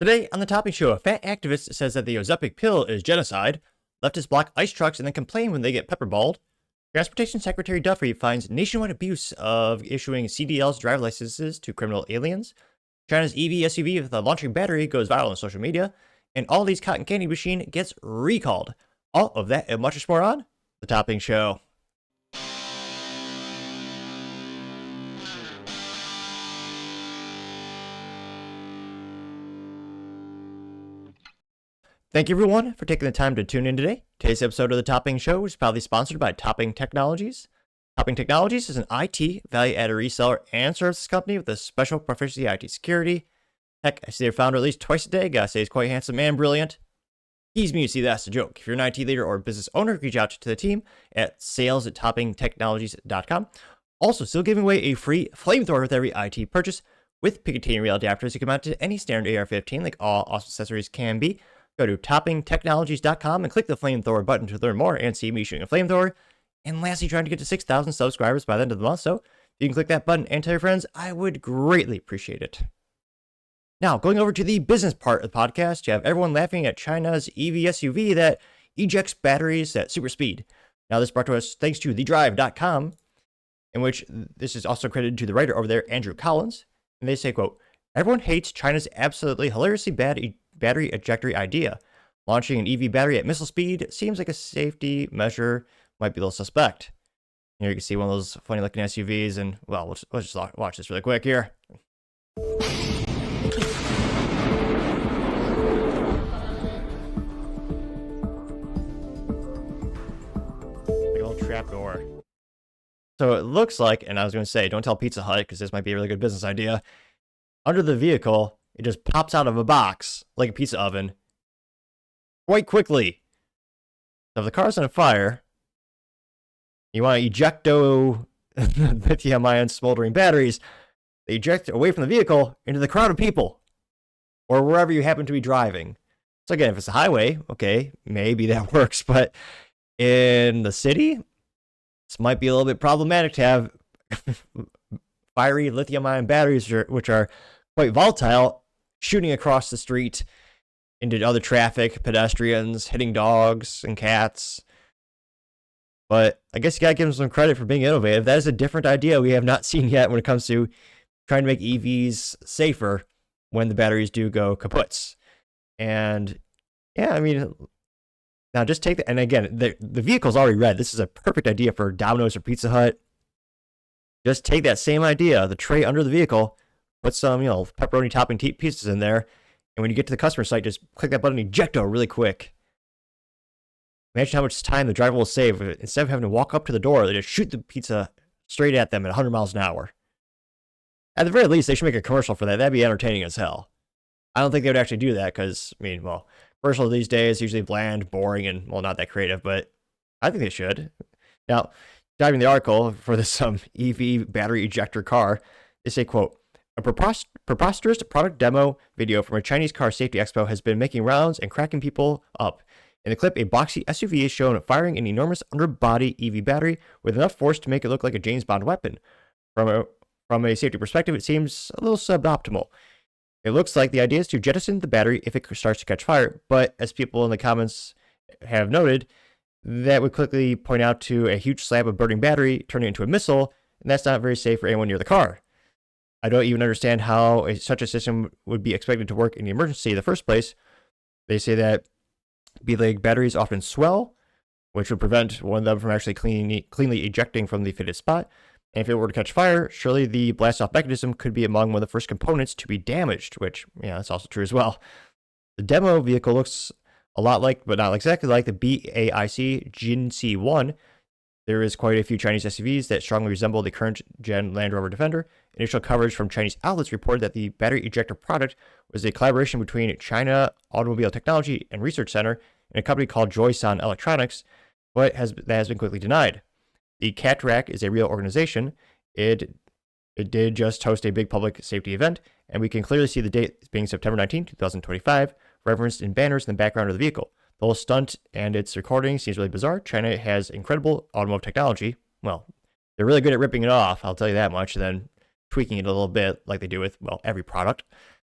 Today on the Topping Show, a fat activist says that the Ozempic pill is genocide. Leftists block ICE trucks and then complain when they get pepperballed. Transportation Secretary Duffy finds nationwide abuse of issuing CDLs driver licenses to criminal aliens. China's EV SUV with a launching battery goes viral on social media. And Aldi's cotton candy machine gets recalled. All of that and much more on the Topping Show. Thank you, everyone, for taking the time to tune in today. Today's episode of The Topping Show is proudly sponsored by Topping Technologies. Topping Technologies is an IT value-added reseller and services company with a special proficiency in IT security. Heck, I see their founder at least twice a day. Gotta say he's quite handsome and brilliant. Ease me to see that's the joke. If you're an IT leader or business owner, reach out to the team at sales@toppingtechnologies.com. Also, still giving away a free Flamethrower with every IT purchase with Picatinny rail adapters. You can mount to any standard AR-15 like all awesome accessories can be. Go to toppingtechnologies.com and click the Flamethrower button to learn more and see me shooting a flamethrower. And lastly, trying to get to 6,000 subscribers by the end of the month. So if you can click that button and tell your friends, I would greatly appreciate it. Now, going over to the business part of the podcast, you have everyone laughing at China's EV SUV that ejects batteries at super speed. Now, this brought to us thanks to thedrive.com, in which this is also credited to the writer over there, Andrew Collins. And they say, quote, everyone hates China's absolutely hilariously bad battery ejector idea. Launching an EV battery at missile speed seems like a safety measure, might be a little suspect. Here you can see one of those funny looking SUVs, and well, let's just watch this really quick here. Big old trap door. So it looks like, and I was going to say, don't tell Pizza Hut because this might be a really good business idea. Under the vehicle, it just pops out of a box like a pizza oven quite quickly. So if the car's on fire, you want to ejecto lithium-ion smoldering batteries. They eject away from the vehicle into the crowd of people or wherever you happen to be driving. So again, if it's a highway, okay, maybe that works. But in the city, this might be a little bit problematic to have fiery lithium-ion batteries, which are quite volatile, shooting across the street into other traffic, pedestrians, hitting dogs and cats. But I guess you gotta give them some credit for being innovative. That is a different idea we have not seen yet when it comes to trying to make EVs safer when the batteries do go kaputs. And yeah, I mean, now just take that. And again, the vehicle's already red. This is a perfect idea for Domino's or Pizza Hut. Just take that same idea, the tray under the vehicle, put some, pepperoni topping pieces in there, and when you get to the customer site, just click that button, ejecto, really quick. Imagine how much time the driver will save. Instead of having to walk up to the door, they just shoot the pizza straight at them at 100 miles an hour. At the very least, they should make a commercial for that. That'd be entertaining as hell. I don't think they would actually do that because, commercials these days usually bland, boring, and, not that creative, but I think they should. Now, diving the article for this EV battery ejector car, they say, quote, a preposterous product demo video from a Chinese car safety expo has been making rounds and cracking people up. In the clip, a boxy SUV is shown firing an enormous underbody EV battery with enough force to make it look like a James Bond weapon. From a safety perspective, it seems a little suboptimal. It looks like the idea is to jettison the battery if it starts to catch fire, but as people in the comments have noted, that would quickly point out to a huge slab of burning battery turning into a missile, and that's not very safe for anyone near the car. I don't even understand how such a system would be expected to work in the emergency in the first place. They say that B-leg batteries often swell, which would prevent one of them from actually cleanly ejecting from the fitted spot. And if it were to catch fire, surely the blast-off mechanism could be among one of the first components to be damaged, which, that's also true as well. The demo vehicle looks a lot like, but not exactly like, the BAIC Jinsi 1. There is quite a few Chinese SUVs that strongly resemble the current gen Land Rover Defender. Initial coverage from Chinese outlets reported that the battery ejector product was a collaboration between China Automobile Technology and Research Center and a company called Joyson Electronics, but that has been quickly denied. The CATRAC is a real organization. It did just host a big public safety event, and we can clearly see the date being September 19, 2025, referenced in banners in the background of the vehicle. The whole stunt and its recording seems really bizarre. China has incredible automotive technology. Well, they're really good at ripping it off, I'll tell you that much, and then tweaking it a little bit like they do with, every product.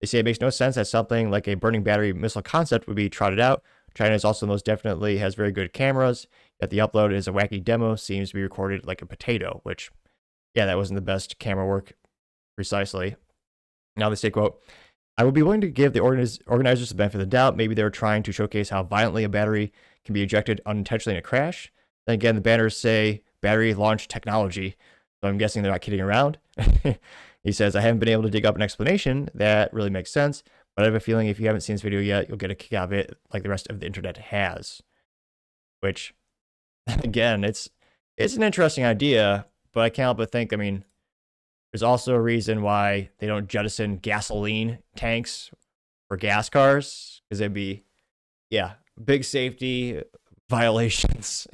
They say it makes no sense that something like a burning battery missile concept would be trotted out. China is also most definitely has very good cameras, yet the upload is a wacky demo, seems to be recorded like a potato, which, yeah, that wasn't the best camera work precisely. Now they say, quote, I would be willing to give the organizers the benefit of the doubt. Maybe they were trying to showcase how violently a battery can be ejected unintentionally in a crash. Then again, the banners say battery launch technology, so I'm guessing they're not kidding around. He says, I haven't been able to dig up an explanation that really makes sense, but I have a feeling if you haven't seen this video yet, you'll get a kick out of it like the rest of the internet has. Which, again, it's an interesting idea, but I can't help but think, I mean, there's also a reason why they don't jettison gasoline tanks for gas cars, because it'd be, yeah, big safety violations.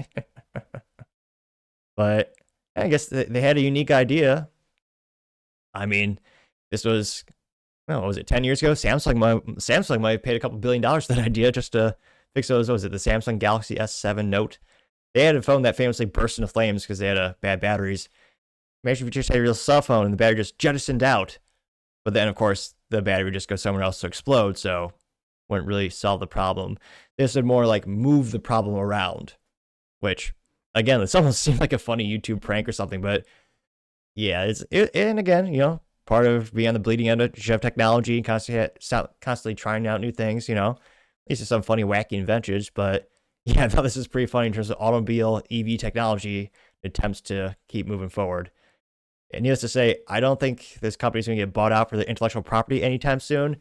But I guess they had a unique idea. I mean, this was, no, what was it, 10 years ago? Samsung might have paid a couple $1 billion for that idea just to fix those. What was it, the Samsung Galaxy S7 Note? They had a phone that famously burst into flames because they had bad batteries. Imagine if you just had your real cell phone and the battery just jettisoned out. But then, of course, the battery would just go somewhere else to explode, so wouldn't really solve the problem. This would more like move the problem around, which, again, this almost seemed like a funny YouTube prank or something, but yeah, and again, you know, part of being on the bleeding edge of technology and constantly trying out new things, you know, at least there's some funny, wacky inventions, but yeah, I thought this is pretty funny in terms of automobile EV technology attempts to keep moving forward. And needless to say, I don't think this company's going to get bought out for the intellectual property anytime soon.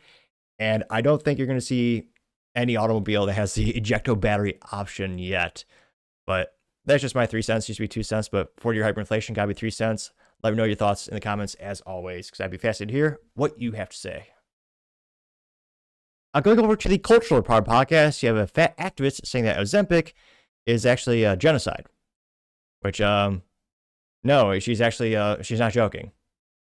And I don't think you're going to see any automobile that has the ejecto battery option yet. But that's just my 3 cents. Used to be 2 cents, but 40-year hyperinflation got to be 3 cents. Let me know your thoughts in the comments as always, because I'd be fascinated to hear what you have to say. Going over to the Cultural Report podcast, you have a fat activist saying that Ozempic is actually a genocide. Which, no, she's actually, she's not joking.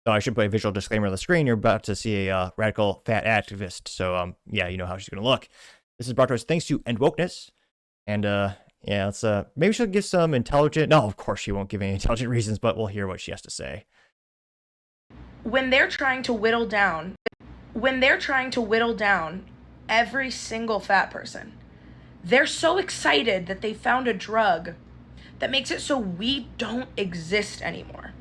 So I should put a visual disclaimer on the screen. You're about to see a radical fat activist. So, yeah, you know how she's going to look. This is brought to us thanks to End Wokeness. And, yeah, let's, maybe she'll give some intelligent, no, of course she won't give any intelligent reasons, but we'll hear what she has to say. When they're trying to whittle down every single fat person, they're so excited that they found a drug that makes it so we don't exist anymore.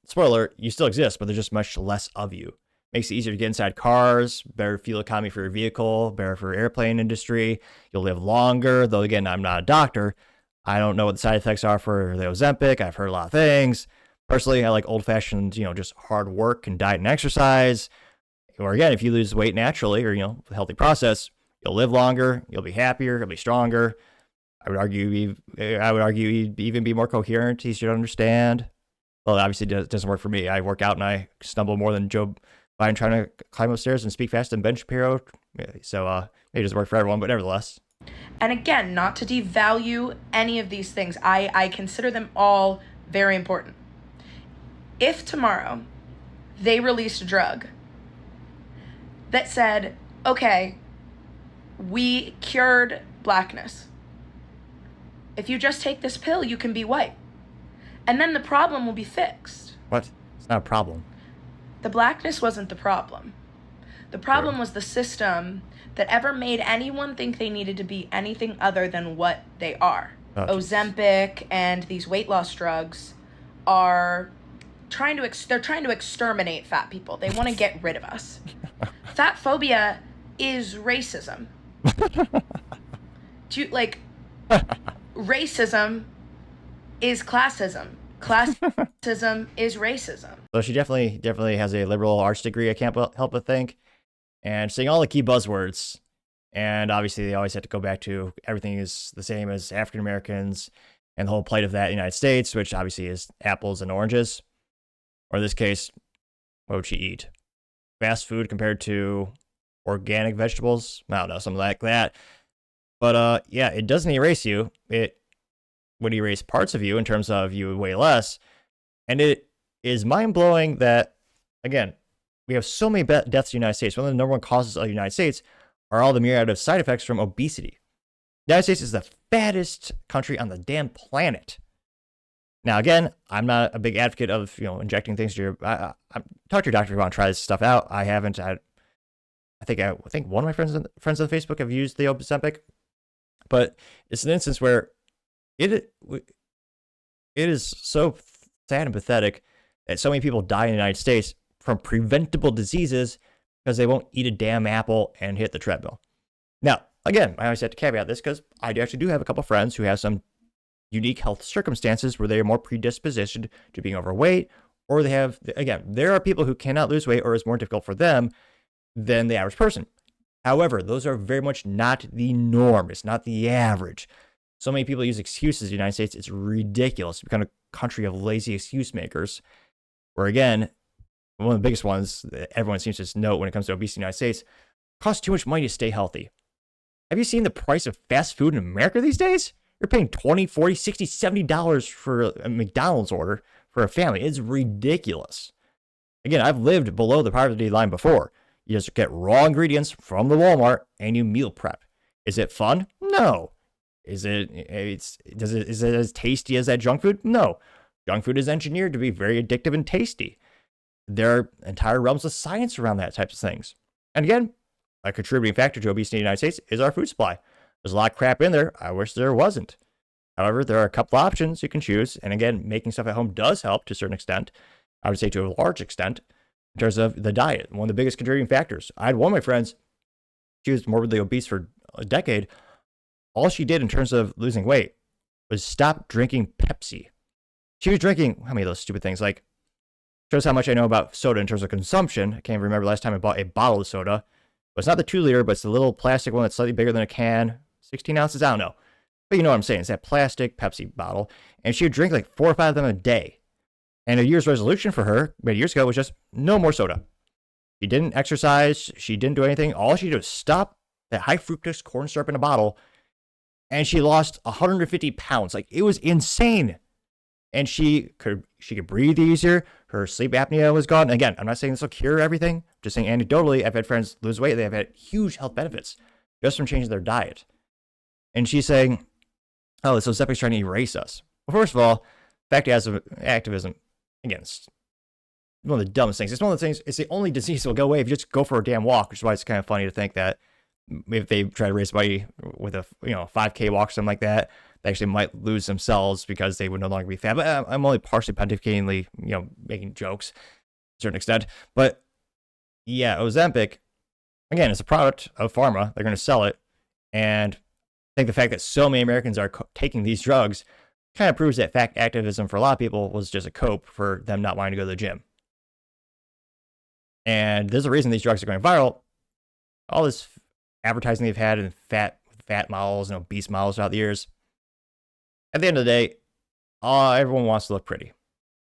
Spoiler, you still exist, but there's just much less of you. Makes it easier to get inside cars, better fuel economy for your vehicle, better for airplane industry. You'll live longer, though again, I'm not a doctor. I don't know what the side effects are for the Ozempic. I've heard a lot of things. Personally, I like old-fashioned, you know, just hard work and diet and exercise. Or again, if you lose weight naturally or, you know, a healthy process, you'll live longer, you'll be happier, you'll be stronger. I would argue you'd even be more coherent, easier to understand. Well, obviously it doesn't work for me. I work out and I stumble more than Joe Biden trying to climb upstairs and speak fast than Ben Shapiro. So it doesn't work for everyone, but nevertheless. And again, not to devalue any of these things. I consider them all very important. If tomorrow they released a drug that said, okay, we cured blackness. If you just take this pill, you can be white. And then the problem will be fixed. What? It's not a problem. The blackness wasn't the problem. The problem was the system that ever made anyone think they needed to be anything other than what they are. Ozempic and these weight loss drugs are trying to exterminate fat people. They want to get rid of us. Fat phobia is racism. Racism is classism. Classism is racism. So she definitely has a liberal arts degree, I can't help but think. And saying all the key buzzwords. And obviously they always have to go back to everything is the same as African Americans and the whole plight of that in the United States, which obviously is apples and oranges. Or in this case, what would she eat? Fast food compared to organic vegetables? I don't know, something like that. But yeah, it doesn't erase you. It would erase parts of you in terms of you weigh less. And it is mind-blowing that, again, we have so many deaths in the United States. One of the number one causes of the United States are all the myriad of side effects from obesity. The United States is the fattest country on the damn planet. Now, again, I'm not a big advocate of injecting things to your. Talk to your doctor if you want to try this stuff out. I haven't. I think one of my friends on Facebook have used the Ozempic, but it's an instance where it is so sad and pathetic that so many people die in the United States from preventable diseases because they won't eat a damn apple and hit the treadmill. Now, again, I always have to caveat this because I actually do have a couple friends who have some unique health circumstances where they are more predispositioned to being overweight, or they have, again, there are people who cannot lose weight or it's more difficult for them than the average person. However, those are very much not the norm. It's not the average. So many people use excuses in the United States. It's ridiculous. It's become a country of lazy excuse makers, where again, one of the biggest ones that everyone seems to note when it comes to obesity in the United States, it costs too much money to stay healthy. Have you seen the price of fast food in America these days? You're paying $20, $40, $60, $70 for a McDonald's order for a family. It's ridiculous. Again, I've lived below the poverty line before. You just get raw ingredients from the Walmart and you meal prep. Is it fun? No. Is it as tasty as that junk food? No. Junk food is engineered to be very addictive and tasty. There are entire realms of science around that types of things. And again, a contributing factor to obesity in the United States is our food supply. There's a lot of crap in there. I wish there wasn't. However, there are a couple options you can choose. And again, making stuff at home does help to a certain extent. I would say to a large extent in terms of the diet. One of the biggest contributing factors. I had one of my friends, she was morbidly obese for a decade. All she did in terms of losing weight was stop drinking Pepsi. She was drinking, how many of those stupid things? Like, shows how much I know about soda in terms of consumption. I can't remember last time I bought a bottle of soda. But it's not the 2-liter, but it's the little plastic one that's slightly bigger than a can. 16 ounces, I don't know. But you know what I'm saying. It's that plastic Pepsi bottle. And she would drink like 4 or 5 of them a day. And a year's resolution for her, many years ago, was just no more soda. She didn't exercise. She didn't do anything. All she did was stop that high fructose corn syrup in a bottle. And she lost 150 pounds. Like, it was insane. And she could breathe easier. Her sleep apnea was gone. And again, I'm not saying this will cure everything. I'm just saying anecdotally, I've had friends lose weight. They've had huge health benefits just from changing their diet. And she's saying, oh, this Ozempic's trying to erase us. Well, first of all, fact activism, again, it's one of the dumbest things. It's one of the things, it's the only disease that will go away if you just go for a damn walk, which is why it's kind of funny to think that if they try to raise somebody with a 5K walk or something like that, they actually might lose themselves because they would no longer be fat. But I'm only partially pontificatingly, making jokes to a certain extent. But yeah, Ozempic, again, it's a product of pharma. They're going to sell it. And I think the fact that so many Americans are taking these drugs kind of proves that fact activism for a lot of people was just a cope for them not wanting to go to the gym. And there's a reason these drugs are going viral. All this advertising they've had in fat models and obese models throughout the years. At the end of the day, everyone wants to look pretty.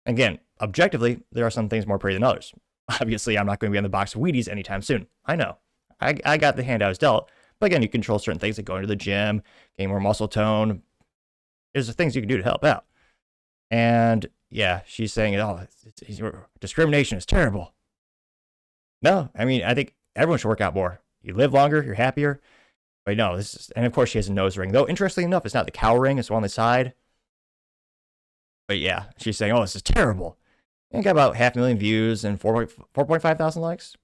Again, objectively, there are some things more pretty than others. Obviously, I'm not going to be on the box of Wheaties anytime soon. I know. I got the hand I was dealt. But again, you control certain things like going to the gym, getting more muscle tone. There's the things you can do to help out. And yeah, she's saying, discrimination is terrible. No, I mean, I think everyone should work out more. You live longer, you're happier. But no, and of course she has a nose ring. Though, interestingly enough, it's not the cow ring, it's one on the side. But yeah, she's saying, this is terrible. And got about 500,000 views and 4.5 thousand likes.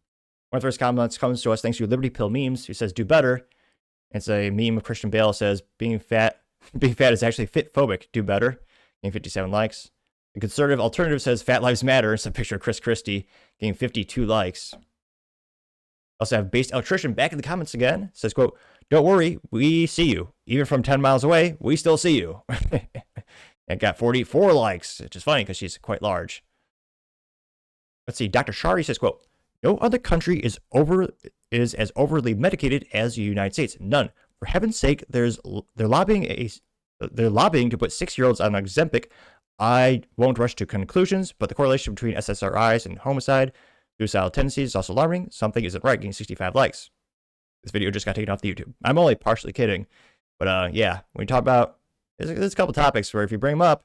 One of the first comments comes to us thanks to Liberty Pill Memes, who says, do better. It's a meme of Christian Bale says, being fat is actually fit phobic, do better. Getting 57 likes. The conservative alternative says, fat lives matter. It's a picture of Chris Christie getting 52 likes. Also have Based Electrician back in the comments again. Says, quote, don't worry, we see you. Even from 10 miles away, we still see you. It got 44 likes, which is funny because she's quite large. Let's see, Dr. Shari says, quote, no other country is as overly medicated as the United States. None. For heaven's sake, they're lobbying to put 6-year-olds on Ozempic. I won't rush to conclusions, but the correlation between SSRIs and homicide, suicidal tendencies is also alarming. Something isn't right, getting 65 likes. This video just got taken off the YouTube. I'm only partially kidding. But yeah, when you talk about, there's a couple topics where if you bring them up,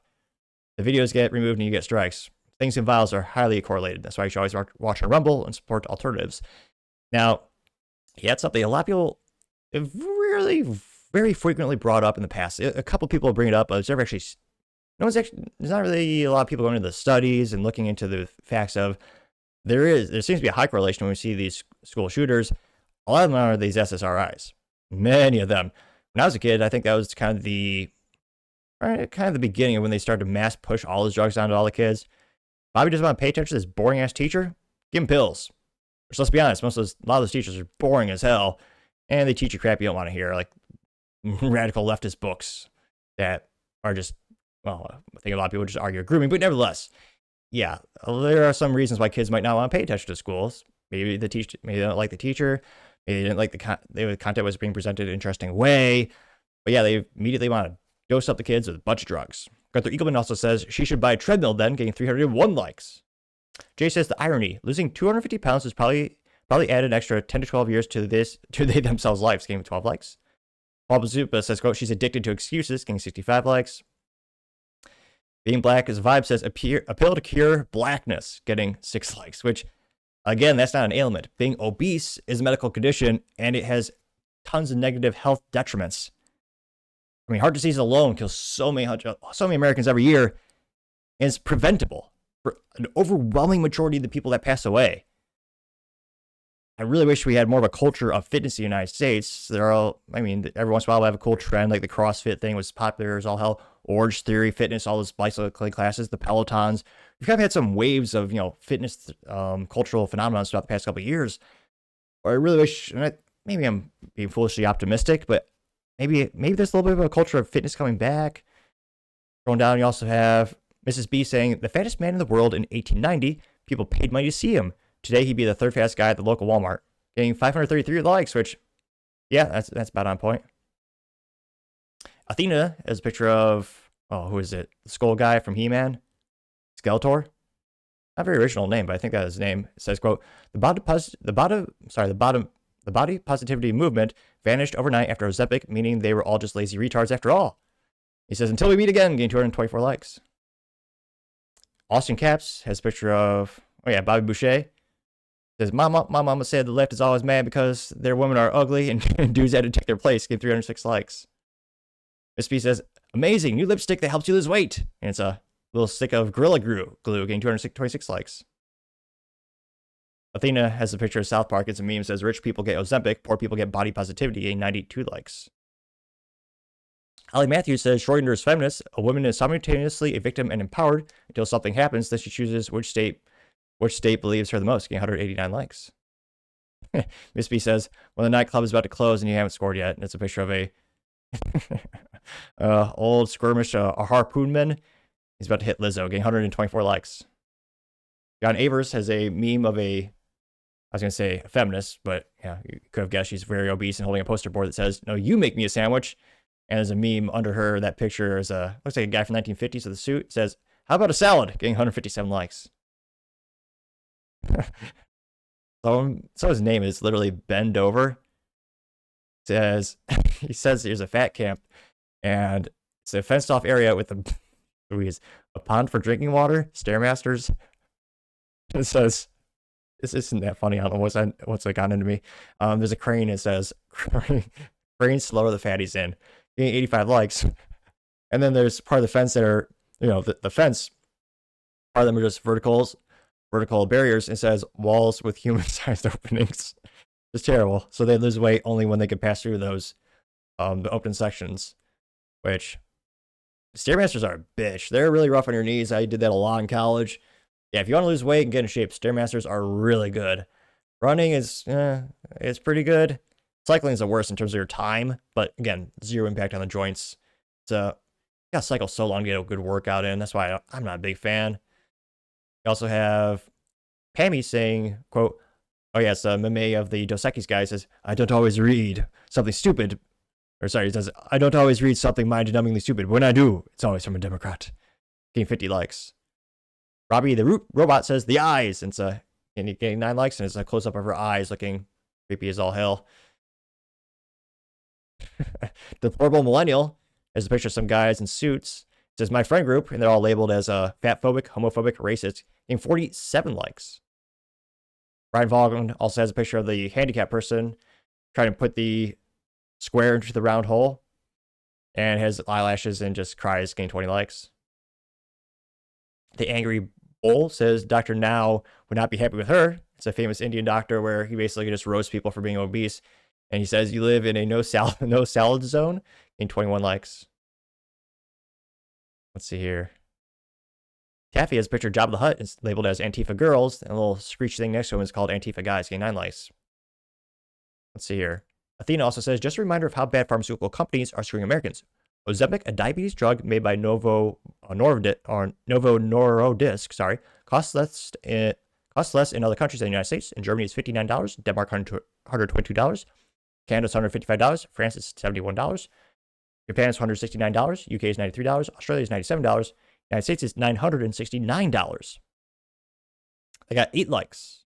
the videos get removed and you get strikes. Things and vials are highly correlated. That's why you should always watch on Rumble and support alternatives. Now, yeah, it's something a lot of people have really very frequently brought up in the past. A couple people bring it up, but it's never actually there's not really a lot of people going into the studies and looking into the facts of there seems to be a high correlation when we see these school shooters. A lot of them are these SSRIs. Many of them. When I was a kid, I think that was kind of the beginning of when they started to mass push all those drugs down to all the kids. Bobby doesn't want to pay attention to this boring ass teacher. Give him pills. Which, let's be honest, a lot of those teachers are boring as hell, and they teach you crap you don't want to hear, like radical leftist books that are just, well, I think a lot of people just argue grooming, but nevertheless, yeah, there are some reasons why kids might not want to pay attention to schools. Maybe they don't like the teacher, maybe they didn't like the content was being presented in an interesting way, but yeah, they immediately want to dose up the kids with a bunch of drugs. Gunther Eagleman also says she should buy a treadmill then, getting 301 likes. Jay says the irony, losing 250 pounds has probably added an extra 10 to 12 years to they themselves' lives, getting 12 likes. Paul Bazupa says, quote, she's addicted to excuses, getting 65 likes. Being black as a vibe says, appeal to cure blackness, getting 6 likes, which, again, that's not an ailment. Being obese is a medical condition, and it has tons of negative health detriments. I mean, heart disease alone kills so many Americans every year, and it's preventable for an overwhelming majority of the people that pass away. I really wish we had more of a culture of fitness in the United States. Every once in a while we have a cool trend, like the CrossFit thing was popular as all hell. Orange Theory Fitness, all those bicycle classes, the Pelotons. We've kind of had some waves of, fitness cultural phenomena throughout the past couple of years. Or I really wish, maybe I'm being foolishly optimistic, but maybe there's a little bit of a culture of fitness coming back. Going down, you also have Mrs. B saying, the fattest man in the world in 1890, people paid money to see him. Today, he'd be the third fattest guy at the local Walmart, getting 533 likes, which, yeah, that's about on point. Athena has a picture of, who is it? The skull guy from He-Man? Skeletor? Not a very original name, but I think that's his name. It says, quote, the body positivity movement vanished overnight after Ozempic, meaning they were all just lazy retards after all. He says, until we meet again, getting 224 likes. Austin Caps has a picture of, Bobby Boucher. Says, my mama said the left is always mad because their women are ugly and dudes had to take their place, getting 306 likes. Miss B says, amazing, new lipstick that helps you lose weight. And it's a little stick of Gorilla Glue, getting 226 likes. Athena has a picture of South Park. It's a meme that says, rich people get Ozempic, poor people get body positivity, getting 92 likes. Holly Matthews says, Schrodinger's feminist, a woman is simultaneously a victim and empowered until something happens, then she chooses which state believes her the most, getting 189 likes. Miss B says, when the nightclub is about to close and you haven't scored yet, and it's a picture of a old skirmish, a harpoonman. He's about to hit Lizzo, getting 124 likes. John Avers has a meme of a feminist, but yeah, you could have guessed she's very obese and holding a poster board that says, no, you make me a sandwich. And there's a meme under her. That picture is looks like a guy from 1950s with a suit. It says, how about a salad? Getting 157 likes. So his name is literally Bend Over. He says there's a fat camp, and it's a fenced off area with a pond for drinking water, Stairmasters. It says, this isn't that funny. I don't know what's gotten into me. There's a crane. It says, crane slower the fatties in, getting 85 likes. And then there's part of the fence that are, the fence, part of them are just vertical barriers. It says walls with human-sized openings. It's terrible. So they lose weight only when they can pass through those the open sections, which Stairmasters are a bitch. They're really rough on your knees. I did that a lot in college. Yeah, if you want to lose weight and get in shape, Stairmasters are really good. Running is it's pretty good. Cycling is the worst in terms of your time, but again, zero impact on the joints. You gotta cycle so long to get a good workout in. That's why I'm not a big fan. You also have Pammy saying, quote, it's a meme of the Dos Equis guy. Says, I don't always read something stupid. He says, I don't always read something mind-numbingly stupid. But when I do, it's always from a Democrat. Getting 50 likes. Robbie the Robot says, the eyes. And it's getting 9 likes, and it's a close-up of her eyes looking creepy as all hell. Deplorable Millennial has a picture of some guys in suits. It says, my friend group, and they're all labeled as fatphobic, homophobic, racist, getting 47 likes. Brian Vaughan also has a picture of the handicapped person trying to put the square into the round hole, and has eyelashes and just cries, getting 20 likes. The Angry Bull says Dr. Now would not be happy with her. It's a famous Indian doctor where he basically just roasts people for being obese. And he says, you live in a no salad zone, in 21 likes. Let's see here. Taffy has a picture of Jabba the Hutt. It's labeled as Antifa Girls. And a little screech thing next to him is called Antifa Guys, getting 9 likes. Let's see here. Athena also says, just a reminder of how bad pharmaceutical companies are screwing Americans. Ozempic, a diabetes drug made by Novo Nordisk, costs less in other countries than the United States. In Germany, it's $59. Denmark, $122. Canada is $155. France is $71. Japan is $169. UK is $93. Australia is $97. United States is $969. They got 8 likes.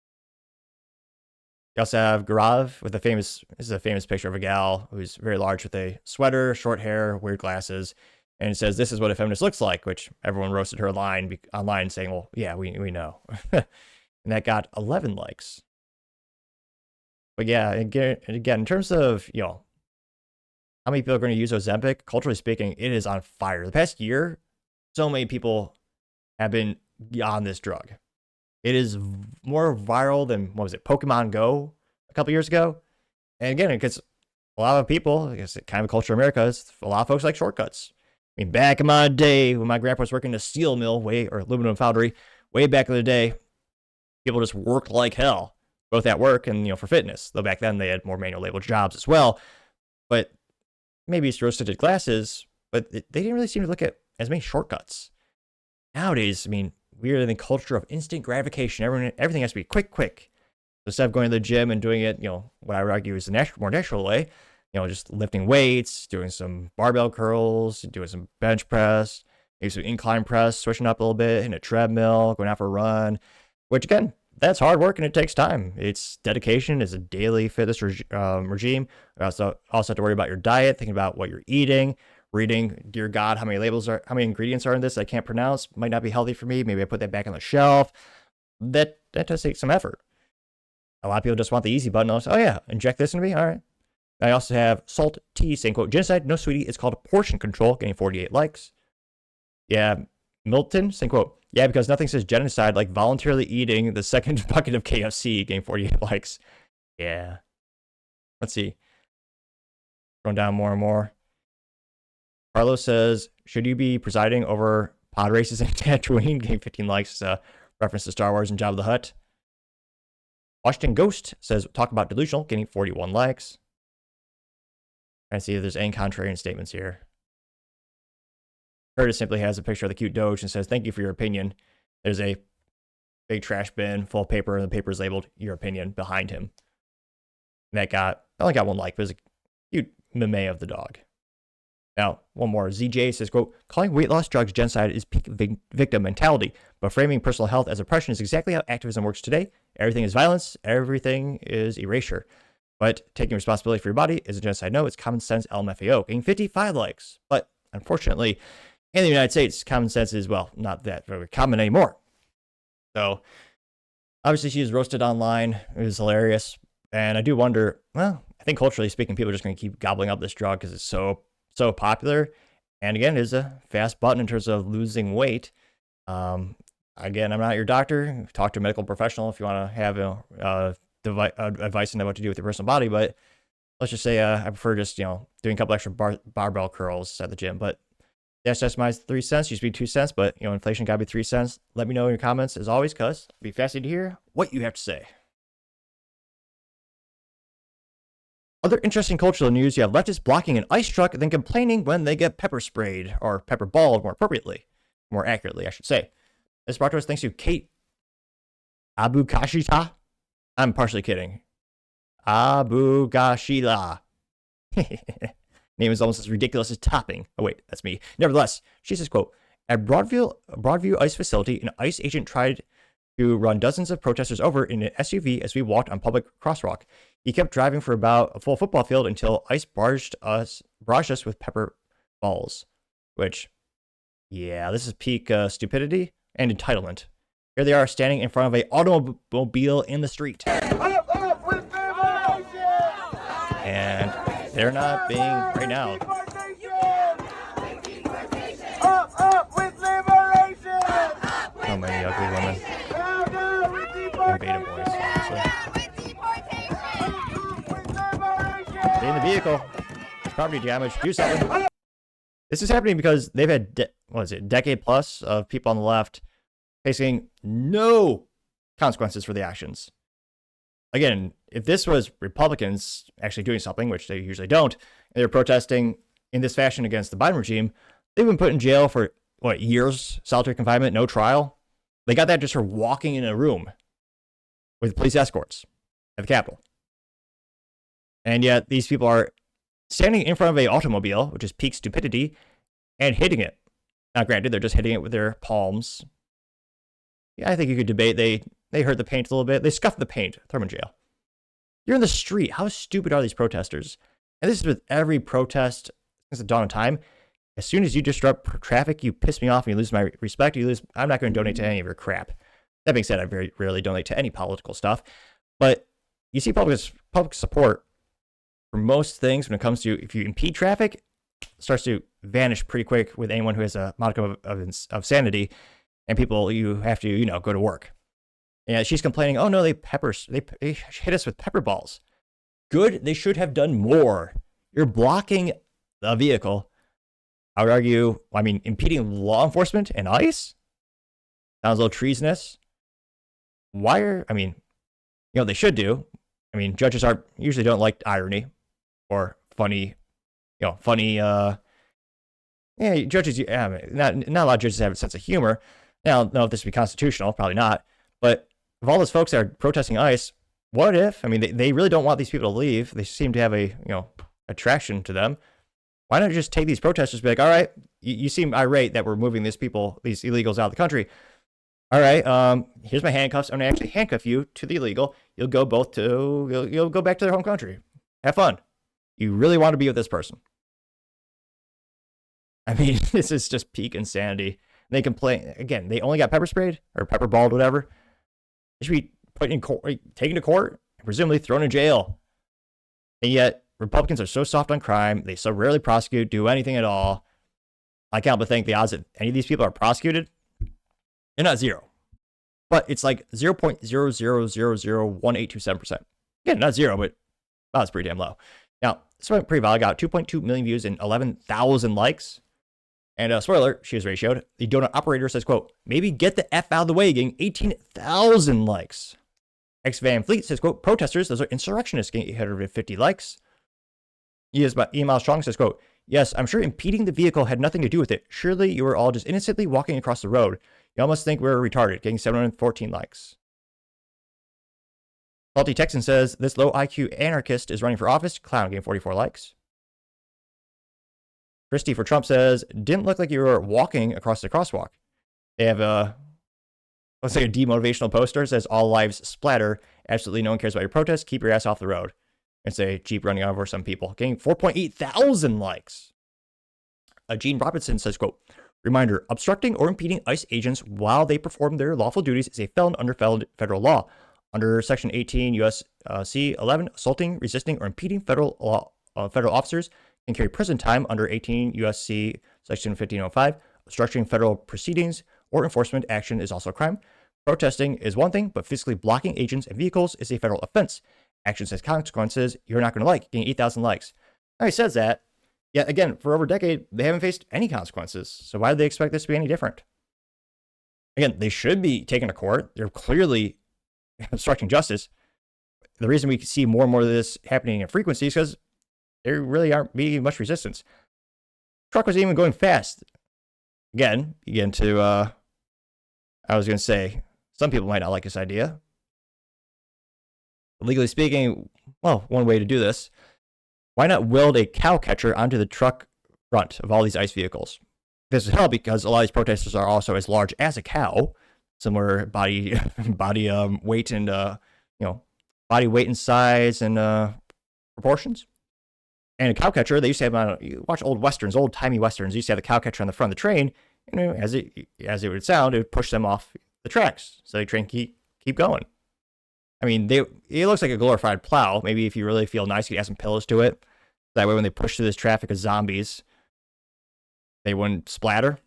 You also have Gaurav with this is a famous picture of a gal who's very large with a sweater, short hair, weird glasses. And it says, this is what a feminist looks like, which everyone roasted her online saying, well, yeah, we know. And that got 11 likes. But yeah, again, in terms of, how many people are going to use Ozempic, culturally speaking, it is on fire. The past year, so many people have been on this drug. It is more viral than, Pokemon Go a couple years ago. And again, because a lot of people, I guess kind of culture in America, a lot of folks like shortcuts. I mean, back in my day when my grandpa was working in a steel mill, or aluminum foundry, way back in the day, people just worked like hell, both at work and, for fitness. Though back then they had more manual labor jobs as well. But maybe it's rose-tinted glasses, but they didn't really seem to look at as many shortcuts. Nowadays, we are in the culture of instant gratification. Everything has to be quick. So instead of going to the gym and doing it, what I would argue is the more natural way, just lifting weights, doing some barbell curls, doing some bench press, maybe some incline press, switching up a little bit, in a treadmill, going out for a run, which again, that's hard work and it takes time. It's dedication. It's a daily fitness regime. You also have to worry about your diet, thinking about what you're eating, reading, dear God, how many ingredients are in this I can't pronounce, might not be healthy for me. Maybe I put that back on the shelf. That does take some effort. A lot of people just want the easy button. Oh yeah, inject this into me. All right. I also have Salt T saying, quote, genocide, no sweetie, it's called portion control, getting 48 likes. Yeah, Milton saying, quote, yeah, because nothing says genocide like voluntarily eating the second bucket of KFC, getting 48 likes. Yeah. Let's see. Going down more and more. Carlos says, should you be presiding over pod races in Tatooine? Getting 15 likes. Reference to Star Wars and Jabba the Hutt. Washington Ghost says, talk about delusional, getting 41 likes. Trying to see if there's any contrarian statements here. Curtis simply has a picture of the cute Doge and says, thank you for your opinion. There's a big trash bin full of paper, and the paper is labeled your opinion behind him. And that only got 1 like, but it was a cute meme of the dog. Now, one more. ZJ says, quote, calling weight loss drugs genocide is peak victim mentality, but framing personal health as oppression is exactly how activism works today. Everything is violence. Everything is erasure. But taking responsibility for your body is a genocide. No, it's common sense LMFAO, getting 55 likes. But unfortunately, in the United States, common sense is, not that very common anymore. So, obviously, she was roasted online. It was hilarious. And I do wonder, I think culturally speaking, people are just going to keep gobbling up this drug because it's so popular. And again, it is a fast button in terms of losing weight. Again, I'm not your doctor. Talk to a medical professional if you want to have advice on what to do with your personal body. But let's just say I prefer just, doing a couple extra barbell curls at the gym. But that's just my 3 cents. Used to be 2 cents, but, inflation got to be 3 cents. Let me know in your comments, as always, cuz I'd be fascinated to hear what you have to say. Other interesting cultural news, you have leftists blocking an ICE truck, then complaining when they get pepper sprayed, or pepper balled more accurately, I should say. This brought to us thanks to Kate Abukashita. I'm partially kidding. Abugashila. Name is almost as ridiculous as topping. Oh wait, that's me. Nevertheless, she says, quote, at Broadview ICE facility, an ICE agent tried to run dozens of protesters over in an SUV as we walked on public crosswalk. He kept driving for about a full football field until ICE barraged us with pepper balls. Which, yeah, this is peak stupidity and entitlement. Here they are standing in front of an automobile in the street. And they're not being, right now. Up with liberation! Up many ugly women. And beta boys, obviously. Stay in the vehicle. Property damage. Do something. This is happening because they've had, decade plus of people on the left facing no consequences for the actions. Again, if this was Republicans actually doing something, which they usually don't, and they're protesting in this fashion against the Biden regime, they've been put in jail for, years, solitary confinement, no trial. They got that just for walking in a room with police escorts at the Capitol. And yet these people are standing in front of an automobile, which is peak stupidity, and hitting it. Now, granted, they're just hitting it with their palms. Yeah, I think you could debate they hurt the paint a little bit. They scuffed the paint. Throw them in jail. You're in the street. How stupid are these protesters? And this is with every protest since the dawn of time. As soon as you disrupt traffic, you piss me off and you lose my respect. I'm not going to donate to any of your crap. That being said, I very rarely donate to any political stuff. But you see public support for most things when it comes to, if you impede traffic, it starts to vanish pretty quick with anyone who has a modicum of sanity, and people you have to, go to work. And she's complaining, oh no, they hit us with pepper balls. Good, they should have done more. You're blocking the vehicle. I would argue, impeding law enforcement and ICE? Sounds a little treasonous. They should do. Judges usually don't like irony or funny, judges, not a lot of judges have a sense of humor. Now, I don't know if this would be constitutional, probably not. But of all those folks that are protesting ICE, what if, they really don't want these people to leave. They seem to have a, attraction to them. Why not just take these protesters and be like, all right, you seem irate that we're moving these illegals out of the country. All right, here's my handcuffs. I'm going to actually handcuff you to the illegal. You'll go back to their home country. Have fun. You really want to be with this person. This is just peak insanity. They complain, again, they only got pepper sprayed or pepper balled, whatever. They should be put in court, taken to court, and presumably thrown in jail. And yet, Republicans are so soft on crime. They so rarely prosecute, do anything at all. I can't but think the odds that any of these people are prosecuted, they're not zero. But it's like 0.00001827%. Again, not zero, but that's pretty damn low. Now, this went pretty viral. Got 2.2 million views and 11,000 likes. And spoiler, she was ratioed. The donut operator says, quote, maybe get the F out of the way, getting 18,000 likes. X Van Fleet says, quote, protesters, those are insurrectionists, getting 850 likes. Email Strong says, quote, yes, I'm sure impeding the vehicle had nothing to do with it. Surely you were all just innocently walking across the road. You almost think we're retarded, getting 714 likes. Salty Texan says, this low IQ anarchist is running for office. Clown getting 44 likes. Christy for Trump says, didn't look like you were walking across the crosswalk. They have looks like a demotivational poster. It says, all lives splatter. Absolutely no one cares about your protest. Keep your ass off the road. It's a Jeep running over some people. Getting 4.8 thousand likes. Gene Robinson says, quote, reminder, obstructing or impeding ICE agents while they perform their lawful duties is a felon under federal law. Under Section 18 U.S.C. 11, assaulting, resisting, or impeding federal officers can carry prison time under 18 U.S.C. Section 1505. Obstructing federal proceedings or enforcement action is also a crime. Protesting is one thing, but physically blocking agents and vehicles is a federal offense. Actions has consequences you're not going to like. Getting 8,000 likes. Now he says that. Yet again, for over a decade, they haven't faced any consequences. So why do they expect this to be any different? Again, they should be taken to court. They're clearly obstructing justice. The reason we see more and more of this happening in frequency is because there really aren't being much resistance. Truck was even going fast. Again, I was going to say, some people might not like this idea. Legally speaking, well, one way to do this, why not weld a cow catcher onto the truck front of all these ICE vehicles? This is hell because a lot of these protesters are also as large as a cow, similar body weight and body weight and size and proportions. And a cow catcher, they used to have, you watch old westerns, old timey westerns, they used to have the cow catcher on the front of the train, as it would sound, it would push them off the tracks so the train keep going. It looks like a glorified plow. Maybe if you really feel nice, you can add some pillows to it. That way when they push through this traffic of zombies, they wouldn't splatter.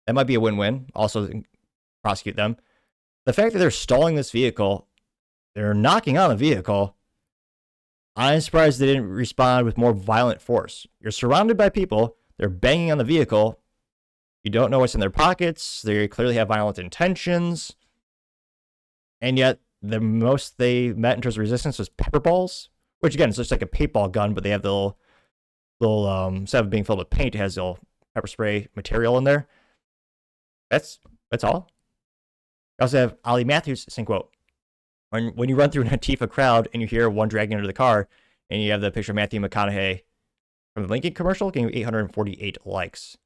That might be a win-win. Also, prosecute them. The fact that they're stalling this vehicle, they're knocking on the vehicle, I'm surprised they didn't respond with more violent force. You're surrounded by people, they're banging on the vehicle, you don't know what's in their pockets, they clearly have violent intentions, and yet the most they met in terms of resistance was pepper balls, which again is just like a paintball gun, but they have the little instead of being filled with paint, it has a little pepper spray material in there. That's all. I also have Ollie Matthews saying, quote, when you run through an Antifa crowd and you hear one dragging into the car, and you have the picture of Matthew McConaughey from the Lincoln commercial getting 848 likes.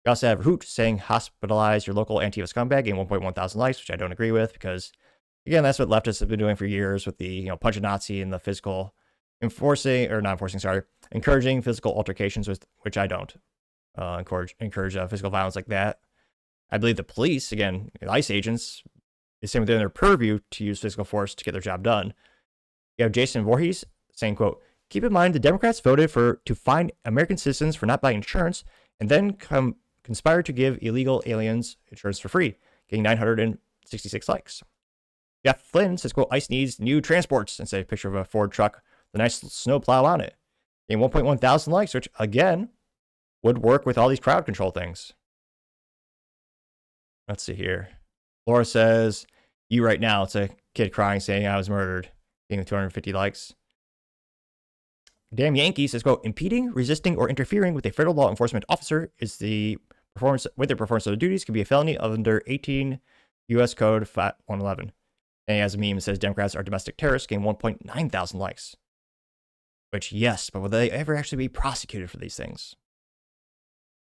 You also have Hoot saying, hospitalize your local Antifa scumbag, getting 1.1 thousand likes, which I don't agree with, because again, that's what leftists have been doing for years with the punch a Nazi and the physical encouraging physical altercations, which I don't encourage physical violence like that. I believe the police, again, ICE agents, is saying within their purview to use physical force to get their job done. You have Jason Voorhees saying, quote, keep in mind the Democrats voted to fine American citizens for not buying insurance and then conspired to give illegal aliens insurance for free, getting 966 likes. Jeff Flynn says, quote, ICE needs new transports, and say a picture of a Ford truck with a nice snowplow on it. Getting 1.1 thousand likes, which again would work with all these crowd control things. Let's see here. Laura says, you right now. It's a kid crying saying I was murdered. Getting 250 likes. Damn Yankee says, quote, impeding, resisting, or interfering with a federal law enforcement officer is the performance of the duties can be a felony under 18 U.S. Code 111. And he has a meme that says Democrats are domestic terrorists, getting 1.9 thousand likes. Which, yes, but will they ever actually be prosecuted for these things?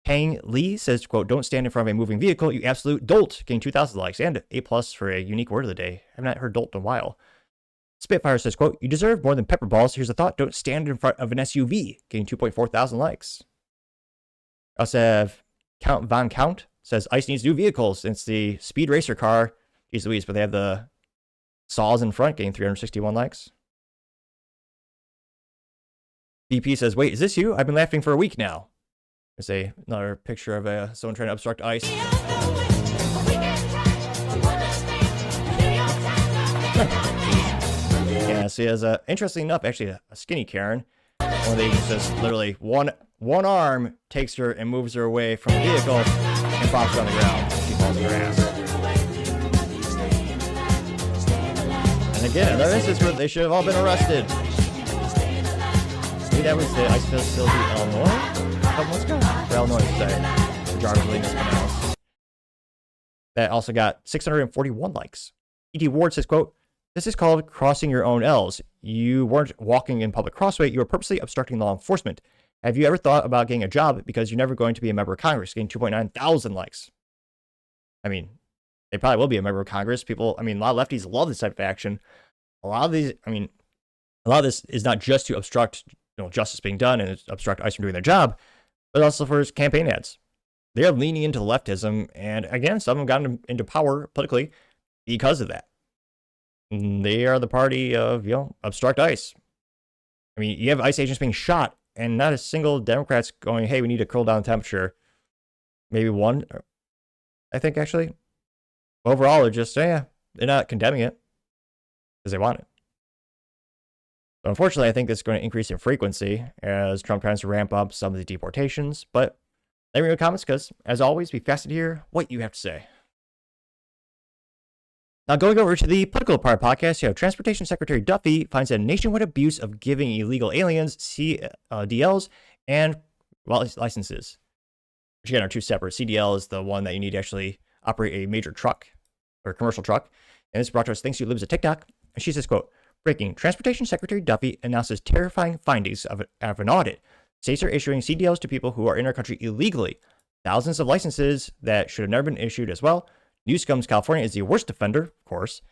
Hang Lee says, quote, don't stand in front of a moving vehicle, you absolute dolt, getting 2,000 likes, and A+ for a unique word of the day. I've not heard dolt in a while. Spitfire says, quote, you deserve more than pepper balls. Here's a thought, don't stand in front of an SUV, getting 2.4 thousand likes. I also have Count Von Count says, ICE needs new vehicles. It's the speed racer car. Jeez Louise, but they have the saws in front, getting 361 likes. BP says, wait, is this you? I've been laughing for a week now. There's another picture of someone trying to obstruct ICE. Yeah, so he has, interesting enough, actually a skinny Karen. One of the agents just literally one arm takes her and moves her away from the vehicle and pops her on the ground. She falls on her ass. And again, another instance where they should have all been arrested. Maybe that was the ICE facility in Illinois? A couple months ago? Or Illinois, sorry. Jarvis mispronounced. That also got 641 likes. E.T. Ward says, quote, this is called crossing your own L's. You weren't walking in public crossway, you were purposely obstructing law enforcement. Have you ever thought about getting a job because you're never going to be a member of Congress, getting 2.9 thousand likes? I mean, they probably will be a member of Congress. People, a lot of lefties love this type of action. A lot of this is not just to obstruct justice being done and obstruct ICE from doing their job, but also for his campaign ads. They are leaning into leftism, and again, some have gotten into power politically because of that. They are the party of, obstruct ICE. You have ICE agents being shot, and not a single Democrat's going, hey, we need to cool down the temperature. Maybe one, I think, actually. Overall, they're just, they're not condemning it because they want it. So unfortunately, I think this is going to increase in frequency as Trump tries to ramp up some of the deportations. But let me know in the comments because, as always, be fascinated to hear what you have to say. Now, going over to the political part of the podcast, you have Transportation Secretary Duffy finds a nationwide abuse of giving illegal aliens CDLs and licenses, which again are two separate. CDL is the one that you need to actually operate a major truck or commercial truck. And this is brought to us thanks to Libs of TikTok. And she says, quote, breaking, Transportation Secretary Duffy announces terrifying findings of an audit. States are issuing CDLs to people who are in our country illegally. Thousands of licenses that should have never been issued as well. Newscomes California is the worst offender, of course.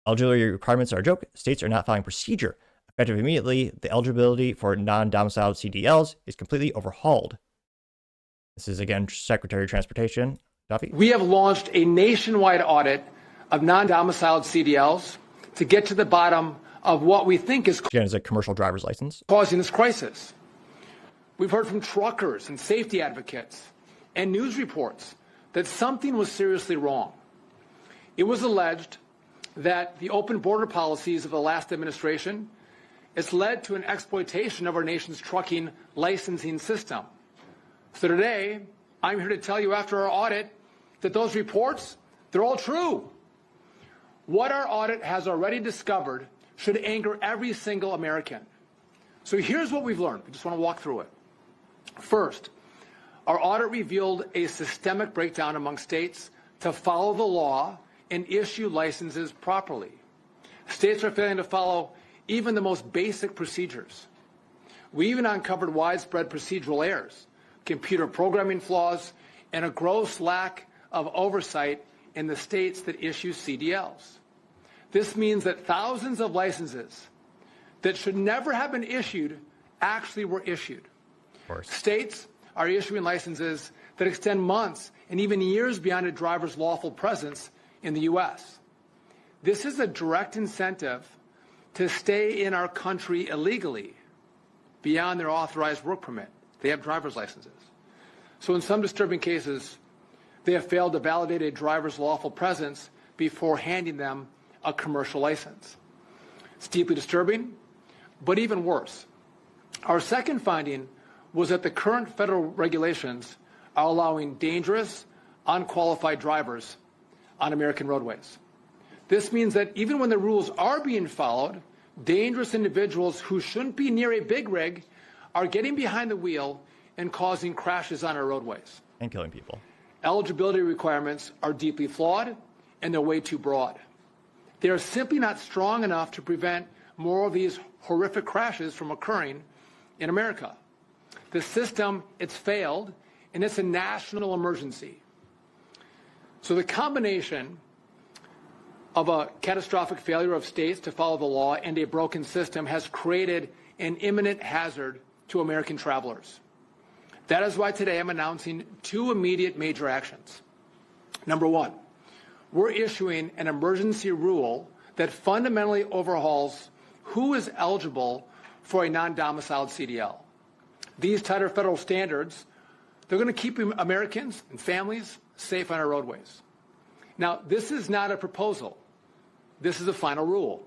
Eligibility requirements are a joke. States are not following procedure. Effective immediately, the eligibility for non-domiciled CDLs is completely overhauled. This is, again, Secretary of Transportation Duffy. We have launched a nationwide audit of non-domiciled CDLs to get to the bottom of what we think is a commercial driver's license causing this crisis. We've heard from truckers and safety advocates and news reports that something was seriously wrong. It was alleged that the open border policies of the last administration has led to an exploitation of our nation's trucking licensing system. So today, I'm here to tell you after our audit that those reports, they're all true. What our audit has already discovered should anger every single American. So here's what we've learned. We just want to walk through it. First, our audit revealed a systemic breakdown among states to follow the law and issue licenses properly. States are failing to follow even the most basic procedures. We even uncovered widespread procedural errors, computer programming flaws, and a gross lack of oversight in the states that issue CDLs. This means that thousands of licenses that should never have been issued actually were issued. Of course. States are issuing licenses that extend months and even years beyond a driver's lawful presence in the U.S. This is a direct incentive to stay in our country illegally beyond their authorized work permit. They have driver's licenses. So in some disturbing cases, they have failed to validate a driver's lawful presence before handing them a commercial license. It's deeply disturbing, but even worse. Our second finding was that the current federal regulations are allowing dangerous, unqualified drivers on American roadways. This means that even when the rules are being followed, dangerous individuals who shouldn't be near a big rig are getting behind the wheel and causing crashes on our roadways. And killing people. Eligibility requirements are deeply flawed and they're way too broad. They are simply not strong enough to prevent more of these horrific crashes from occurring in America. The system, it's failed, and it's a national emergency. So the combination of a catastrophic failure of states to follow the law and a broken system has created an imminent hazard to American travelers. That is why today I'm announcing two immediate major actions. Number one, we're issuing an emergency rule that fundamentally overhauls who is eligible for a non-domiciled CDL. These tighter federal standards, they're going to keep Americans and families safe on our roadways. Now, this is not a proposal. This is a final rule.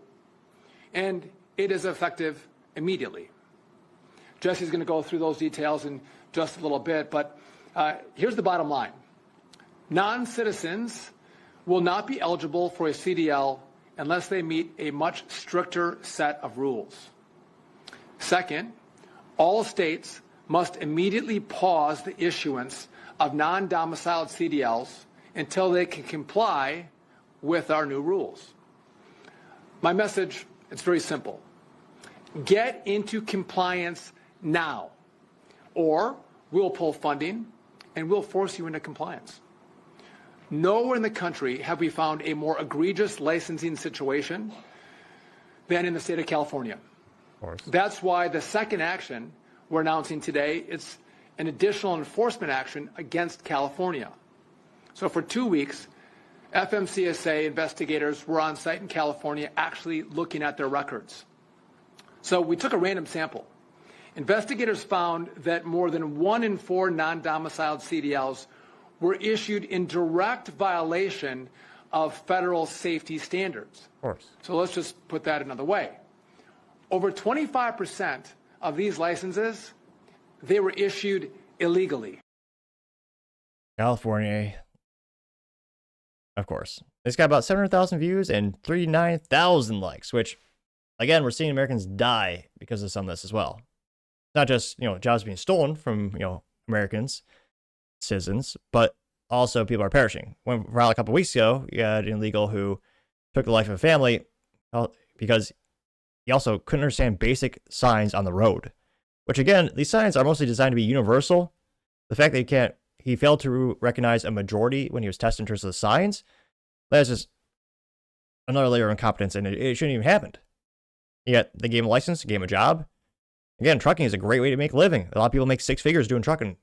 And it is effective immediately. Jesse's going to go through those details in just a little bit, but here's the bottom line. Non-citizens will not be eligible for a CDL unless they meet a much stricter set of rules. Second, all states must immediately pause the issuance of non-domiciled CDLs until they can comply with our new rules. My message, it's very simple. Get into compliance now, or we'll pull funding and we'll force you into compliance. Nowhere in the country have we found a more egregious licensing situation than in the state of California. Of course. That's why the second action we're announcing today, it's an additional enforcement action against California. So for 2 weeks, FMCSA investigators were on site in California actually looking at their records. So we took a random sample. Investigators found that more than 1 in 4 non-domiciled CDLs were issued in direct violation of federal safety standards. Of course. So let's just put that another way. Over 25% of these licenses, they were issued illegally. California. Of course. It's got about 700,000 views and 39,000 likes, which, again, we're seeing Americans die because of some of this as well. Not just, jobs being stolen from, Americans, citizens, but also people are perishing. When around a couple of weeks ago, you had an illegal who took the life of a family because he also couldn't understand basic signs on the road, which again, these signs are mostly designed to be universal. The fact that he failed to recognize a majority when he was tested in terms of the signs, that's just another layer of incompetence, and it shouldn't even happen. Yet they gave him a license, gave him a job. Again, trucking is a great way to make a living. A lot of people make 6 figures doing trucking.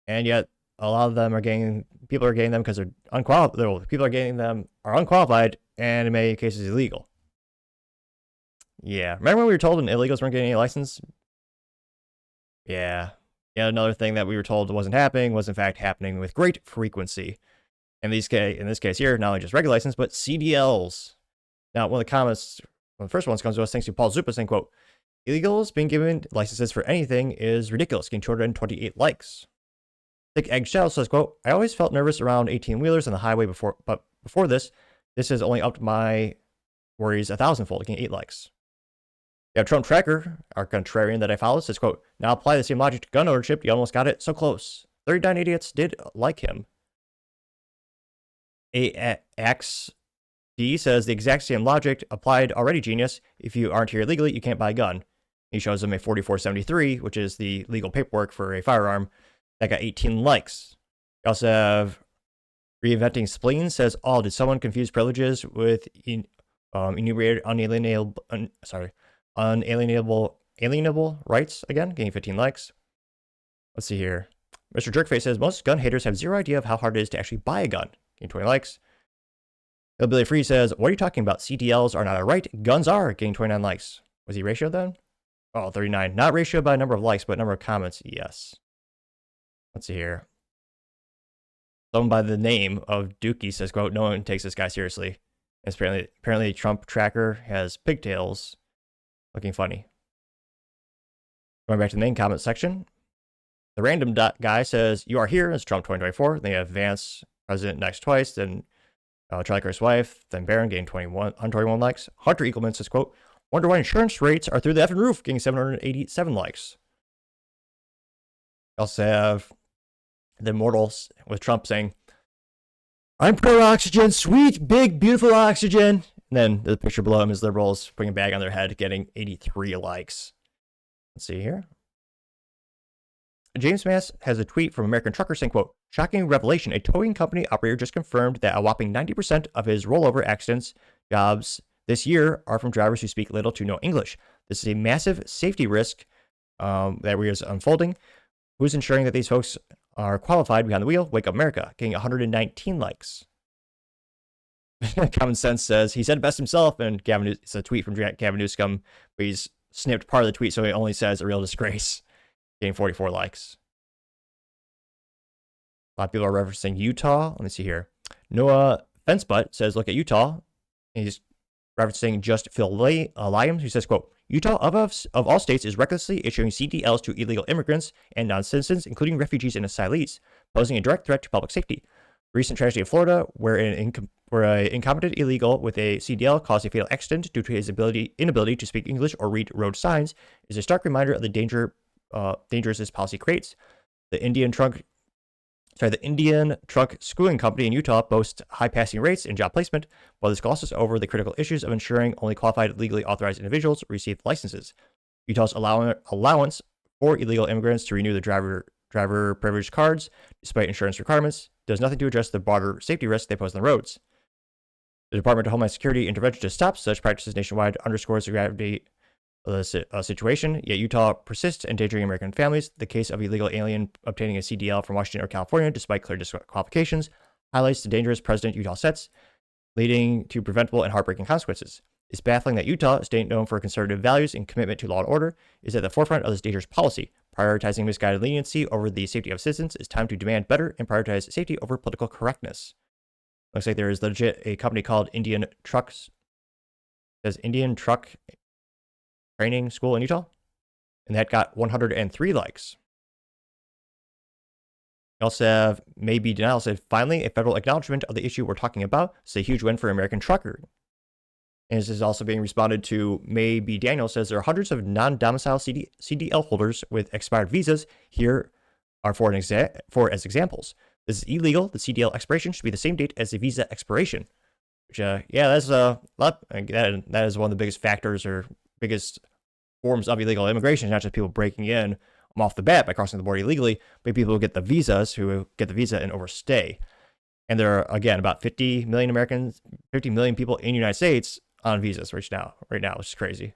And yet, a lot of them people are getting them because they're unqualified. People are getting them are unqualified, and in many cases illegal. Yeah. Remember when we were told when illegals weren't getting any license? Yeah. Yeah, another thing that we were told wasn't happening was in fact happening with great frequency. In this case here, not only just regular license, but CDLs. Now, one of the first ones comes to us thanks to Paul Zupa saying, quote, illegals being given licenses for anything is ridiculous, getting 228 likes. Thick Egg Shell says, quote, I always felt nervous around 18-wheelers on the highway but before this has only upped my worries 1,000-fold, getting 8 likes. You have Trump Tracker, our contrarian that I follow, says, quote, now apply the same logic to gun ownership. You almost got it. So close. 39 idiots did like him. AXD says the exact same logic applied already, genius. If you aren't here legally, you can't buy a gun. He shows them a 4473, which is the legal paperwork for a firearm. That got 18 likes. We also have Reinventing Spleen says, oh, did someone confuse privileges with enumerated unalienable rights again, getting 15 likes. Let's see here. Mr. Jerkface says, most gun haters have zero idea of how hard it is to actually buy a gun, getting 20 likes. Billy Free says, what are you talking about? CDLs are not a right. Guns are, getting 29 likes. Was he ratio then? Oh, 39. Not ratio by number of likes, but number of comments. Yes. Let's see here. Someone by the name of Dookie says, quote, no one takes this guy seriously. And apparently Trump Tracker has pigtails. Looking funny. Going back to the main comment section. The random guy says, you are here. It's Trump 2024. Then you have Vance, president next twice. Then Charlie Kirk's wife. Then Barron getting 121 likes. Hunter Eagleman says, quote, wonder why insurance rates are through the effing roof, getting 787 likes. We also have the Immortals with Trump saying, I'm pro oxygen, sweet, big, beautiful oxygen. And then the picture below him is liberals putting a bag on their head, getting 83 likes. Let's see here. James Mass has a tweet from American Trucker saying, quote, shocking revelation, a towing company operator just confirmed that a whopping 90% of his rollover accidents jobs this year are from drivers who speak little to no English. This is a massive safety risk that we are unfolding. Who's ensuring that these folks are qualified behind the wheel? Wake Up America, getting 119 likes. Common Sense says he said it best himself, and it's a tweet from Gavin Newsom, but he's snipped part of the tweet, so he only says a real disgrace, getting 44 likes. A lot of people are referencing Utah. Let me see here. Noah Fencebutt says, look at Utah. And he's referencing Just Phil Lyons, who says, quote, Utah, of all states, is recklessly issuing CDLs to illegal immigrants and non-citizens, including refugees and asylees, posing a direct threat to public safety. Recent tragedy in Florida, where an incompetent illegal with a CDL caused a fatal accident due to his inability to speak English or read road signs, is a stark reminder of the dangers this policy creates. The Indian Truck Schooling Company in Utah boasts high passing rates and job placement, while this glosses over the critical issues of ensuring only qualified, legally authorized individuals receive licenses. Utah's allowance for illegal immigrants to renew the driver privilege cards, despite insurance requirements, does nothing to address the broader safety risks they pose on the roads. The Department of Homeland Security intervention to stop such practices nationwide underscores the gravity of the situation, yet Utah persists endangering American families. The case of illegal alien obtaining a CDL from Washington or California, despite clear disqualifications, highlights the dangerous precedent Utah sets, leading to preventable and heartbreaking consequences. It's baffling that Utah, a state known for conservative values and commitment to law and order, is at the forefront of this dangerous policy. Prioritizing misguided leniency over the safety of citizens is time to demand better and prioritize safety over political correctness. Looks like there is legit a company called Indian Truck Training School in Utah, and that got 103 likes. We also have Maybe Denial said, finally, a federal acknowledgement of the issue we're talking about. It's a huge win for American trucker. And this is also being responded to. Maybe Daniel says there are hundreds of non-domicile CDL holders with expired visas. Here are four as examples. This is illegal. The CDL expiration should be the same date as the visa expiration. Which, that's a lot. That is one of the biggest factors or biggest forms of illegal immigration. Not just people breaking in off the bat by crossing the border illegally, but people who get the visas, who get the visa and overstay. And there are, again, about 50 million people in the United States on visas right now, which is crazy.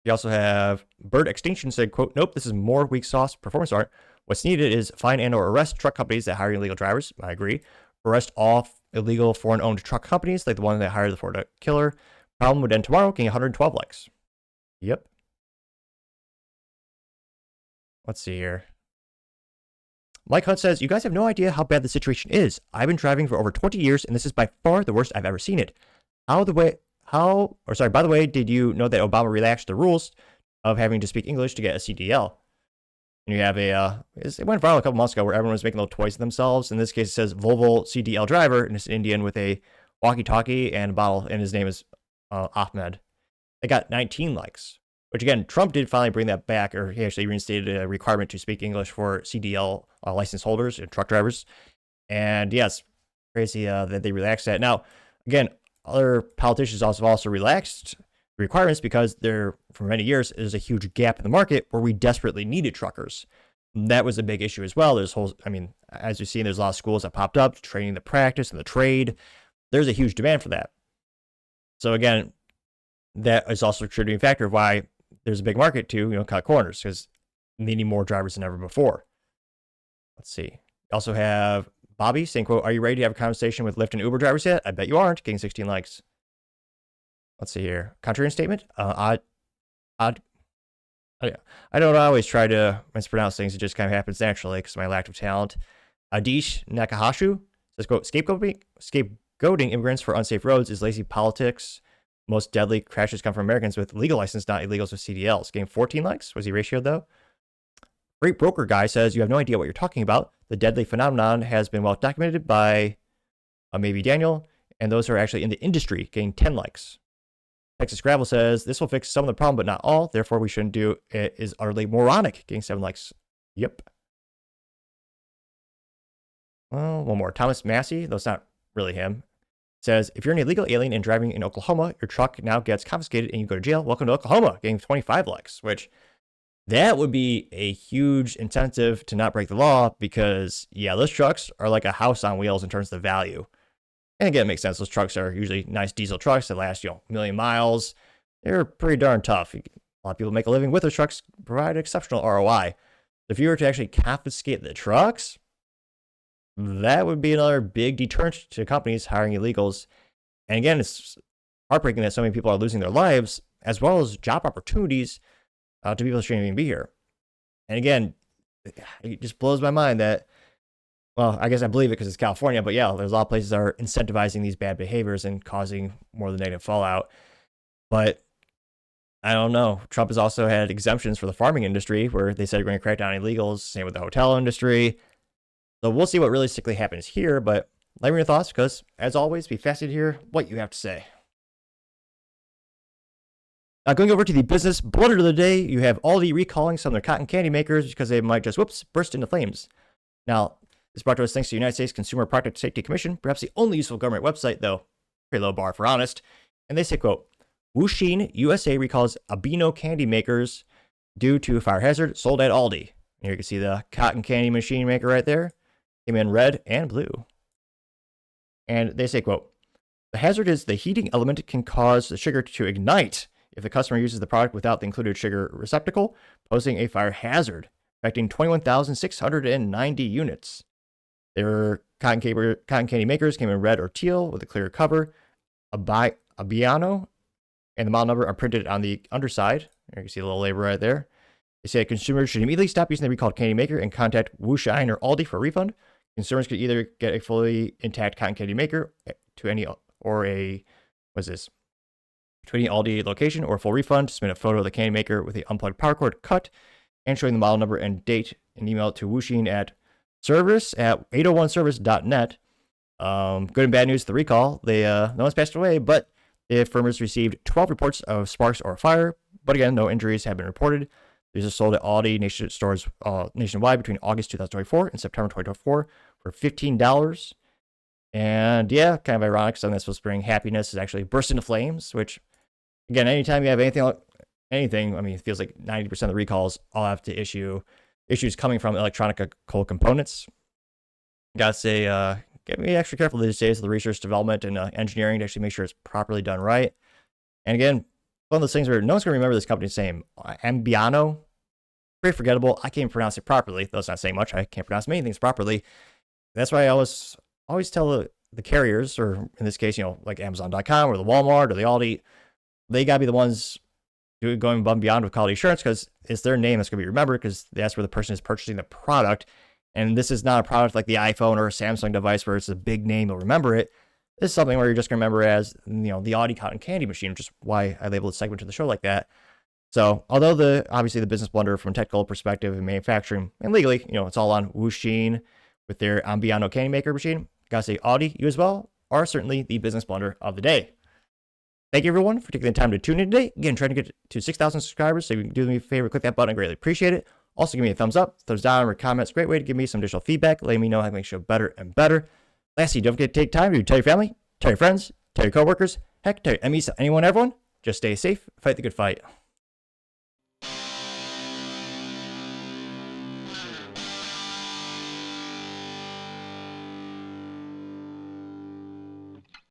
You also have Bird Extinction said, quote, nope, this is more weak sauce performance art. What's needed is fine and or arrest truck companies that hire illegal drivers. I agree. Arrest all illegal foreign-owned truck companies like the one that hired the Florida killer. Problem would end tomorrow, getting 112 likes. Yep. Let's see here. Mike Hunt says, you guys have no idea how bad the situation is. I've been driving for over 20 years, and this is by far the worst I've ever seen it. By the way, did you know that Obama relaxed the rules of having to speak English to get a CDL? And you have it went viral a couple months ago where everyone was making little toys of themselves. In this case, it says Volvo CDL driver, and it's an Indian with a walkie-talkie and a bottle, and his name is Ahmed. They got 19 likes, which again, Trump did finally bring that back, or he actually reinstated a requirement to speak English for CDL license holders and truck drivers. And yes, crazy that they relaxed that. Now, again, other politicians also relaxed requirements because for many years, there's a huge gap in the market where we desperately needed truckers. And that was a big issue as well. As you've seen, there's a lot of schools that popped up, training the practice and the trade. There's a huge demand for that. So again, that is also a contributing factor of why there's a big market to, cut corners, because needing more drivers than ever before. Let's see. You also have Bobby saying, quote, are you ready to have a conversation with Lyft and Uber drivers yet? I bet you aren't, getting 16 likes. Let's see here. Contrarian statement. I don't always try to mispronounce things. It just kind of happens naturally because of my lack of talent. Adish Nakahashu says, quote, scapegoating immigrants for unsafe roads is lazy politics. Most deadly crashes come from Americans with legal license, not illegals with CDLs. Getting 14 likes. Was he ratioed though? Great Broker Guy says, you have no idea what you're talking about. The deadly phenomenon has been well documented by maybe Daniel, and those who are actually in the industry, getting 10 likes. Texas Gravel says, this will fix some of the problem, but not all. Therefore, we shouldn't do it. Is utterly moronic, getting 7 likes. Yep. Well, one more. Thomas Massey, though it's not really him, says, if you're an illegal alien and driving in Oklahoma, your truck now gets confiscated and you go to jail. Welcome to Oklahoma, getting 25 likes, which that would be a huge incentive to not break the law because, yeah, those trucks are like a house on wheels in terms of the value. And again, it makes sense. Those trucks are usually nice diesel trucks that last, a million miles. They're pretty darn tough. A lot of people make a living with those trucks, provide exceptional ROI. If you were to actually confiscate the trucks, that would be another big deterrent to companies hiring illegals. And again, it's heartbreaking that so many people are losing their lives, as well as job opportunities to people who shouldn't even be here. And again, it just blows my mind that, well, I guess I believe it because it's California, but yeah, there's a lot of places that are incentivizing these bad behaviors and causing more of the negative fallout. But I don't know. Trump has also had exemptions for the farming industry where they said they're going to crack down on illegals. Same with the hotel industry. So we'll see what realistically happens here, but let me know your thoughts because, as always, be fascinated to hear what you have to say. Now, going over to the business blunder of the day, you have Aldi recalling some of their cotton candy makers because they might just, burst into flames. Now, this brought to us thanks to the United States Consumer Product Safety Commission, perhaps the only useful government website, though pretty low bar for honest. And they say, quote, Wuxin USA recalls Abino candy makers due to fire hazard sold at Aldi. And here you can see the cotton candy machine maker right there. Came in red and blue. And they say, quote, the hazard is the heating element can cause the sugar to ignite if the customer uses the product without the included sugar receptacle, posing a fire hazard, affecting 21,690 units. Their cotton candy makers came in red or teal with a clear cover. Abiano and the model number are printed on the underside. You can see a little label right there. They say consumers should immediately stop using the recalled candy maker and contact Wushine or Aldi for a refund. Consumers could either get a fully intact cotton candy maker to any Aldi location or a full refund. Submit a photo of the candy maker with the unplugged power cord cut and showing the model number and date and email it to Wuxin at service@801service.net. Good and bad news, the recall. No one's passed away, but the firm has received 12 reports of sparks or fire. But again, no injuries have been reported. These are sold at Aldi stores nationwide between August 2024 and September 2024 for $15. And yeah, kind of ironic. Something that's supposed to bring happiness is actually burst into flames, which, again, anytime you have anything, it feels like 90% of the recalls all have to issues coming from electronical components. Gotta say, get me extra careful these days with the research, development, and engineering to actually make sure it's properly done right. And again, one of those things where no one's going to remember this company's name. Ambiano, very forgettable. I can't pronounce it properly, though it's not saying much. I can't pronounce many things properly. That's why I always tell the carriers, or in this case, like Amazon.com or the Walmart or the Aldi, they got to be the ones going above and beyond with quality assurance because it's their name that's going to be remembered because that's where the person is purchasing the product. And this is not a product like the iPhone or a Samsung device where it's a big name, you'll remember it. This is something where you're just going to remember as, the Aldi cotton candy machine, which is why I labeled the segment to the show like that. So, although obviously the business blunder from a technical perspective and manufacturing and legally, it's all on Wuxin with their Ambiano candy maker machine. Gotta say, Aldi, you as well, are certainly the business blunder of the day. Thank you everyone for taking the time to tune in today. Again, trying to get to 6,000 subscribers, so if you can do me a favor, click that button. I greatly appreciate it. Also, give me a thumbs up, thumbs down, or comments. Great way to give me some additional feedback, letting me know how to make the show better and better. Lastly, don't forget to take time to tell your family, tell your friends, tell your coworkers, heck, tell your enemies, anyone, everyone. Just stay safe, fight the good fight.